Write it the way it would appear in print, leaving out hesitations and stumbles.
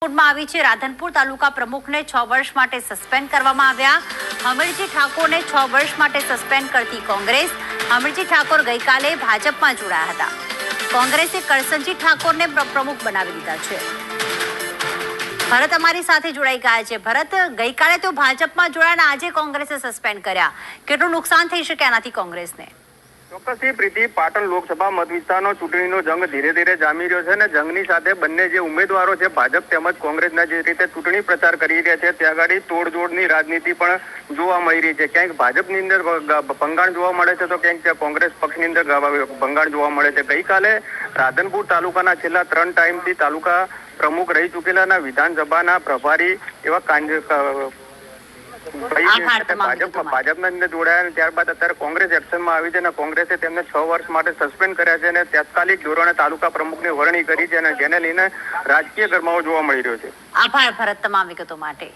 માં આવી છે। રાધનપુર તાલુકા પ્રમુખને 6 વર્ષ માટે સસ્પેન્ડ કરવામાં આવ્યા। હમીરજી ઠાકોરને 6 વર્ષ માટે સસ્પેન્ડ કરતી કોંગ્રેસ। હમીરજી ઠાકોર ગઈકાલે ભાજપમાં જોડાયા હતા। કોંગ્રેસે કરસનજી ઠાકોરને પ્રમુખ બનાવી દીધા છે। ભરત અમારી સાથે જોડાઈ ગયા છે। ભરત, ગઈકાલે તો ભાજપમાં જોડાયા, આજે કોંગ્રેસે સસ્પેન્ડ કર્યા, કેટલું નુકસાન થઈ શકે આનાથી કોંગ્રેસને? ચોક્કસથી પ્રીતિ, પાટણ લોકસભા મત વિસ્તારનો ચૂંટણીનો જંગ ધીરે ધીરે જામી રહ્યો છે અને જંગની સાથે બંને જે ઉમેદવારો છે ભાજપ તેમજ કોંગ્રેસના જે રીતે ચૂંટણી પ્રચાર કરી રહ્યા છે ત્યાં આગળ તોડજોડની રાજનીતિ પણ જોવા મળી રહી છે। ક્યાંક ભાજપની અંદર ભંગાણ જોવા મળે છે તો ક્યાંક કોંગ્રેસ પક્ષની અંદર ભંગાણ જોવા મળે છે। ગઈકાલે રાધનપુર તાલુકાના છેલ્લા 3 ટાઈમથી તાલુકા પ્રમુખ રહી ચૂકેલા વિધાનસભાના પ્રભારી એવા ભાજપના અંદર જોડાયા અને ત્યારબાદ અત્યારે કોંગ્રેસ એક્શનમાં આવી છે અને કોંગ્રેસે તેમને 6 વર્ષ માટે સસ્પેન્ડ કર્યા છે અને તાત્કાલિક ધોરણે તાલુકા પ્રમુખની વરણી કરી છે અને જેને લઈને રાજકીય ગરમાવો જોવા મળી રહ્યો છે। આભાર ભરત તમામ વિગતો માટે।